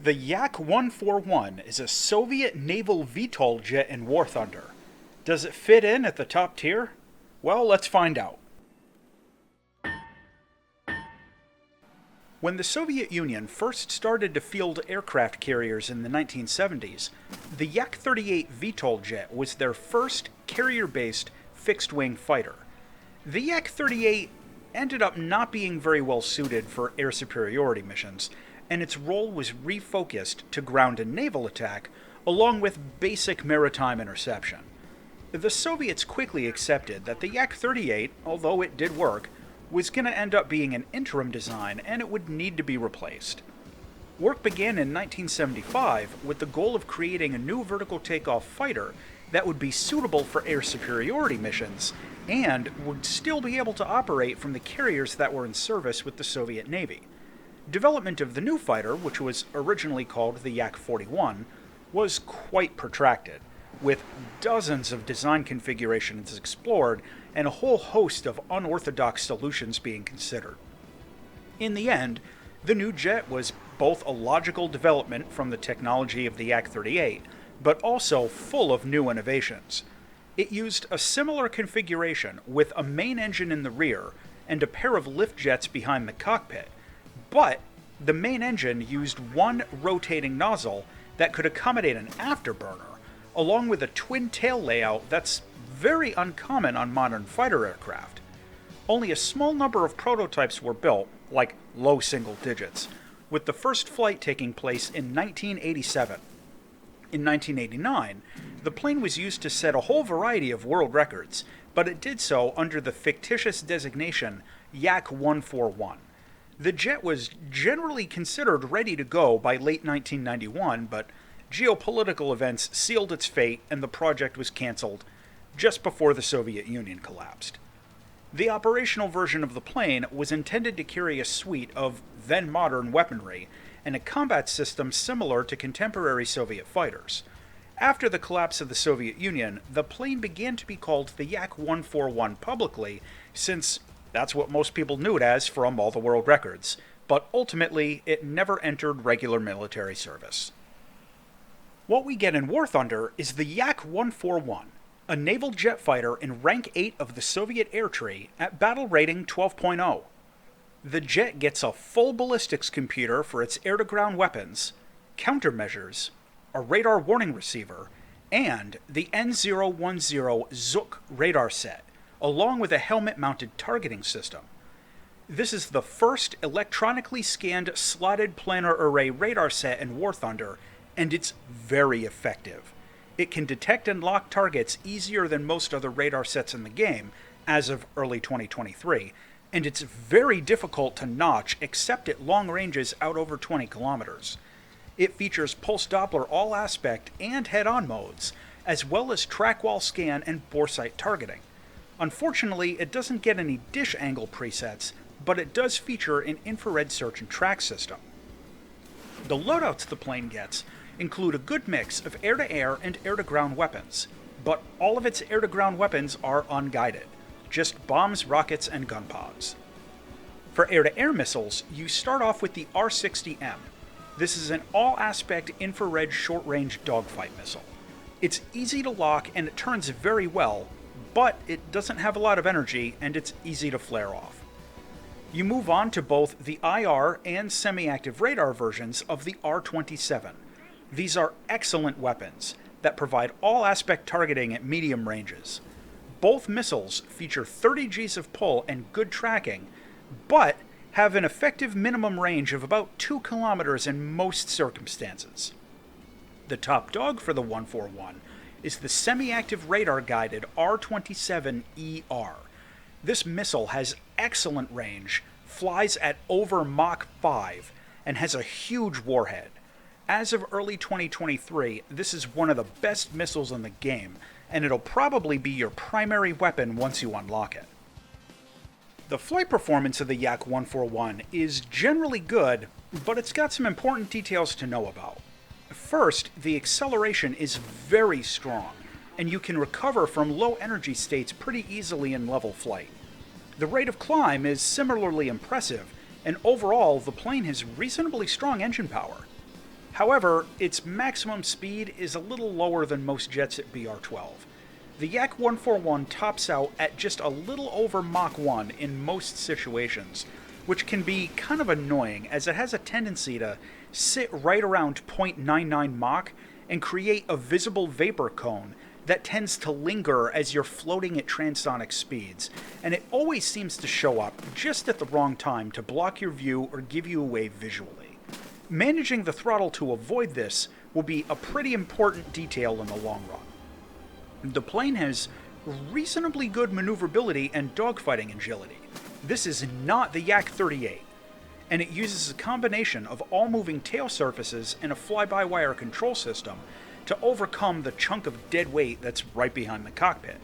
The Yak-141 is a Soviet naval VTOL jet in War Thunder. Does it fit in at the top tier? Well, let's find out. When the Soviet Union first started to field aircraft carriers in the 1970s, the Yak-38 VTOL jet was their first carrier-based fixed-wing fighter. The Yak-38 ended up not being very well suited for air superiority missions, and its role was refocused to ground and naval attack, along with basic maritime interception. The Soviets quickly accepted that the Yak-38, although it did work, was going to end up being an interim design and it would need to be replaced. Work began in 1975 with the goal of creating a new vertical takeoff fighter that would be suitable for air superiority missions and would still be able to operate from the carriers that were in service with the Soviet Navy. Development of the new fighter, which was originally called the Yak-141, was quite protracted, with dozens of design configurations explored and a whole host of unorthodox solutions being considered. In the end, the new jet was both a logical development from the technology of the Yak-38, but also full of new innovations. It used a similar configuration with a main engine in the rear and a pair of lift jets behind the cockpit, but the main engine used one rotating nozzle that could accommodate an afterburner, along with a twin tail layout that's very uncommon on modern fighter aircraft. Only a small number of prototypes were built, like low single digits, with the first flight taking place in 1987. In 1989, the plane was used to set a whole variety of world records, but it did so under the fictitious designation Yak-141. The jet was generally considered ready to go by late 1991, but geopolitical events sealed its fate and the project was cancelled just before the Soviet Union collapsed. The operational version of the plane was intended to carry a suite of then-modern weaponry and a combat system similar to contemporary Soviet fighters. After the collapse of the Soviet Union, the plane began to be called the Yak-141 publicly, since that's what most people knew it as from all the world records, but ultimately it never entered regular military service. What we get in War Thunder is the Yak-141, a naval jet fighter in Rank 8 of the Soviet air tree at battle rating 12.0. The jet gets a full ballistics computer for its air-to-ground weapons, countermeasures, a radar warning receiver, and the N010 Zuk radar set, along with a helmet-mounted targeting system. This is the first electronically scanned slotted planar array radar set in War Thunder, and it's very effective. It can detect and lock targets easier than most other radar sets in the game, as of early 2023, and it's very difficult to notch except at long ranges out over 20 kilometers. It features pulse Doppler all aspect and head-on modes, as well as track wall scan and boresight targeting. Unfortunately, it doesn't get any dish angle presets, but it does feature an infrared search and track system. The loadouts the plane gets include a good mix of air-to-air and air-to-ground weapons, but all of its air-to-ground weapons are unguided, just bombs, rockets, and gun pods. For air-to-air missiles, you start off with the R-60M. This is an all-aspect infrared short-range dogfight missile. It's easy to lock and it turns very well, but it doesn't have a lot of energy and it's easy to flare off. You move on to both the IR and semi-active radar versions of the R-27. These are excellent weapons that provide all-aspect targeting at medium ranges. Both missiles feature 30 Gs of pull and good tracking, but have an effective minimum range of about 2 kilometers in most circumstances. The top dog for the 141 is the semi-active radar-guided R-27ER. This missile has excellent range, flies at over Mach 5, and has a huge warhead. As of early 2023, this is one of the best missiles in the game, and it'll probably be your primary weapon once you unlock it. The flight performance of the Yak-141 is generally good, but it's got some important details to know about. First, the acceleration is very strong, and you can recover from low energy states pretty easily in level flight. The rate of climb is similarly impressive, and overall the plane has reasonably strong engine power. However, its maximum speed is a little lower than most jets at BR-12. The Yak-141 tops out at just a little over Mach 1 in most situations, which can be kind of annoying as it has a tendency to sit right around 0.99 Mach and create a visible vapor cone that tends to linger as you're floating at transonic speeds, and it always seems to show up just at the wrong time to block your view or give you away visually. Managing the throttle to avoid this will be a pretty important detail in the long run. The plane has reasonably good maneuverability and dogfighting agility. This is not the Yak-38, and it uses a combination of all-moving tail surfaces and a fly-by-wire control system to overcome the chunk of dead weight that's right behind the cockpit.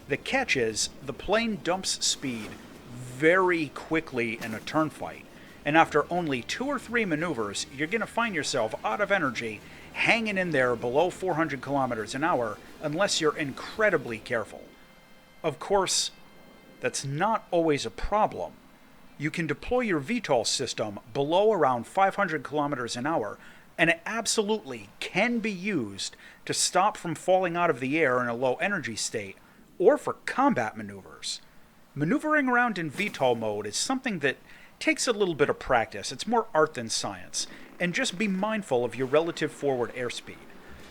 The catch is, the plane dumps speed very quickly in a turn fight, and after only 2 or 3 maneuvers, you're going to find yourself out of energy, hanging in there below 400 kilometers an hour, unless you're incredibly careful. Of course, that's not always a problem. You can deploy your VTOL system below around 500 kilometers an hour, and it absolutely can be used to stop from falling out of the air in a low energy state, or for combat maneuvers. Maneuvering around in VTOL mode is something that takes a little bit of practice. It's more art than science, and just be mindful of your relative forward airspeed.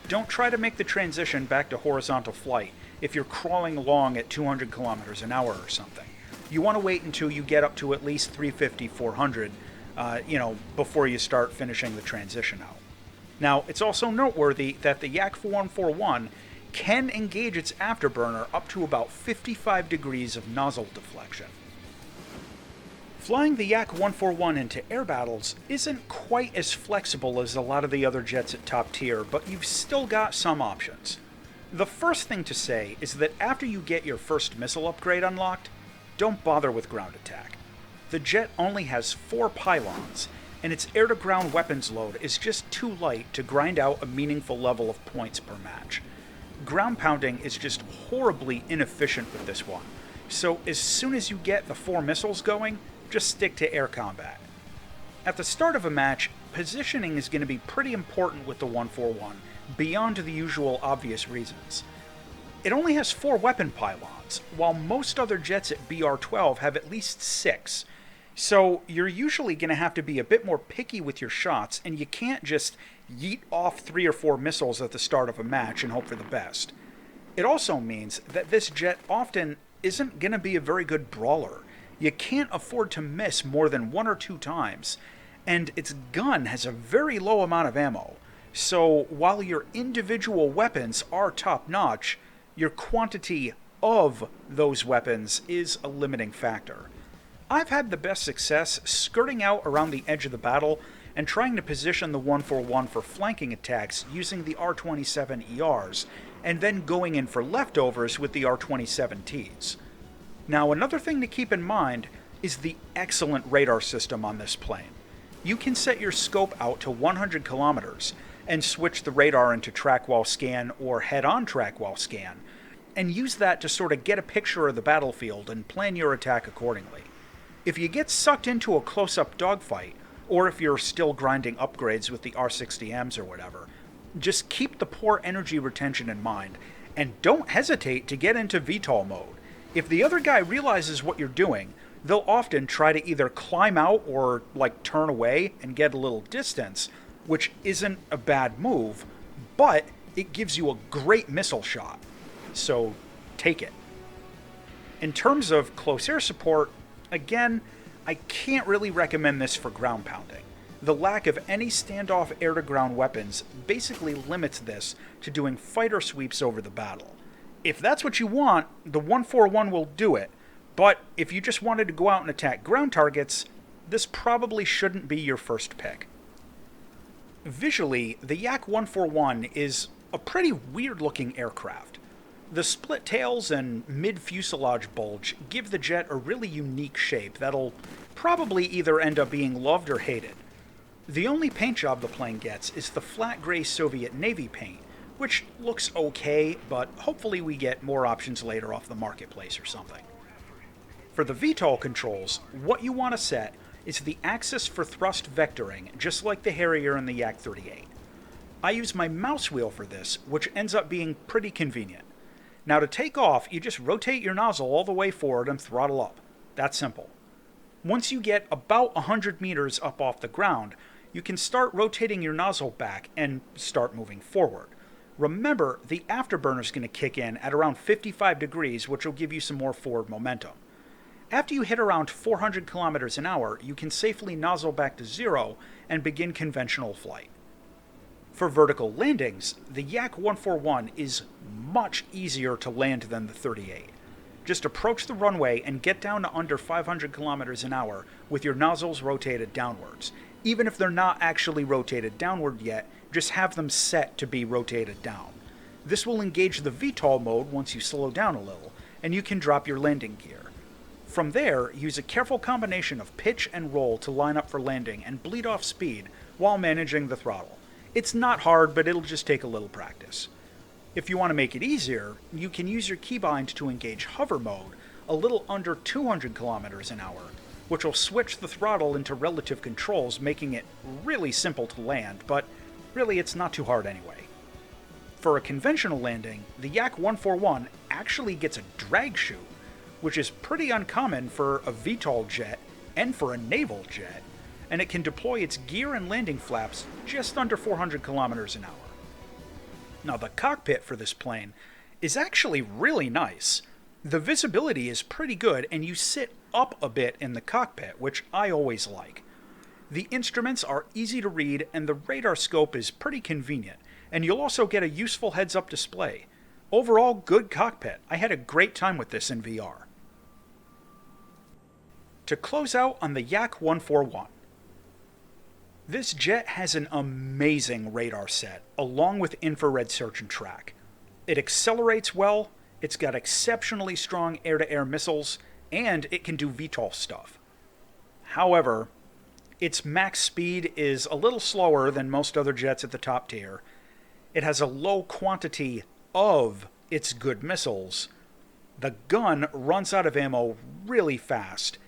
Don't try to make the transition back to horizontal flight if you're crawling along at 200 kilometers an hour or something. You want to wait until you get up to at least 350, 400, before you start finishing the transition out. Now, it's also noteworthy that the Yak-141 can engage its afterburner up to about 55 degrees of nozzle deflection. Flying the Yak-141 into air battles isn't quite as flexible as a lot of the other jets at top tier, but you've still got some options. The first thing to say is that after you get your first missile upgrade unlocked, don't bother with ground attack. The jet only has 4 pylons, and its air-to-ground weapons load is just too light to grind out a meaningful level of points per match. Ground pounding is just horribly inefficient with this one, so as soon as you get the 4 missiles going, just stick to air combat. At the start of a match, positioning is going to be pretty important with the 141, beyond the usual obvious reasons. It only has 4 weapon pylons, while most other jets at BR-12 have at least 6, so you're usually going to have to be a bit more picky with your shots, and you can't just yeet off 3 or 4 missiles at the start of a match and hope for the best. It also means that this jet often isn't going to be a very good brawler. You can't afford to miss more than 1 or 2 times, and its gun has a very low amount of ammo, so while your individual weapons are top-notch, your quantity of those weapons is a limiting factor. I've had the best success skirting out around the edge of the battle and trying to position the 141 for flanking attacks using the R-27 ERs, and then going in for leftovers with the R-27Ts. Now, another thing to keep in mind is the excellent radar system on this plane. You can set your scope out to 100 kilometers and switch the radar into track while scan or head-on track while scan, and use that to sort of get a picture of the battlefield and plan your attack accordingly. If you get sucked into a close-up dogfight, or if you're still grinding upgrades with the R60Ms or whatever, just keep the poor energy retention in mind, and don't hesitate to get into VTOL mode. If the other guy realizes what you're doing, they'll often try to either climb out or, turn away and get a little distance, which isn't a bad move, but it gives you a great missile shot. So, take it. In terms of close air support, again, I can't really recommend this for ground pounding. The lack of any standoff air-to-ground weapons basically limits this to doing fighter sweeps over the battle. If that's what you want, the 141 will do it, but if you just wanted to go out and attack ground targets, this probably shouldn't be your first pick. Visually, the Yak-141 is a pretty weird-looking aircraft. The split tails and mid-fuselage bulge give the jet a really unique shape that'll probably either end up being loved or hated. The only paint job the plane gets is the flat gray Soviet Navy paint, which looks okay, but hopefully we get more options later off the marketplace or something. For the VTOL controls, what you want to set is the axis for thrust vectoring, just like the Harrier and the Yak-38. I use my mouse wheel for this, which ends up being pretty convenient. Now to take off, you just rotate your nozzle all the way forward and throttle up. That's simple. Once you get about 100 meters up off the ground, you can start rotating your nozzle back and start moving forward. Remember, the afterburner is going to kick in at around 55 degrees, which will give you some more forward momentum. After you hit around 400 kilometers an hour, you can safely nozzle back to zero and begin conventional flight. For vertical landings, the Yak-141 is much easier to land than the 38. Just approach the runway and get down to under 500 kilometers an hour with your nozzles rotated downwards. Even if they're not actually rotated downward yet, just have them set to be rotated down. This will engage the VTOL mode once you slow down a little, and you can drop your landing gear. From there, use a careful combination of pitch and roll to line up for landing and bleed off speed while managing the throttle. It's not hard, but it'll just take a little practice. If you want to make it easier, you can use your keybind to engage hover mode a little under 200 kilometers an hour, which will switch the throttle into relative controls, making it really simple to land, but really it's not too hard anyway. For a conventional landing, the Yak-141 actually gets a drag chute, which is pretty uncommon for a VTOL jet and for a naval jet, and it can deploy its gear and landing flaps just under 400 kilometers an hour. Now the cockpit for this plane is actually really nice. The visibility is pretty good and you sit up a bit in the cockpit, which I always like. The instruments are easy to read and the radar scope is pretty convenient, and you'll also get a useful heads-up display. Overall, good cockpit. I had a great time with this in VR. To close out on the Yak-141, this jet has an amazing radar set, along with infrared search and track. It accelerates well, it's got exceptionally strong air-to-air missiles, and it can do VTOL stuff. However, its max speed is a little slower than most other jets at the top tier. It has a low quantity of its good missiles. The gun runs out of ammo really fast,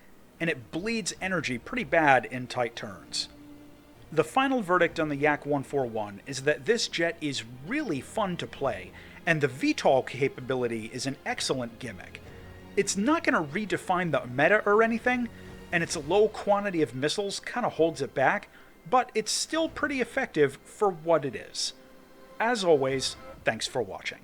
and it bleeds energy pretty bad in tight turns. The final verdict on the Yak-141 is that this jet is really fun to play, and the VTOL capability is an excellent gimmick. It's not going to redefine the meta or anything, and its low quantity of missiles kind of holds it back, but it's still pretty effective for what it is. As always, thanks for watching.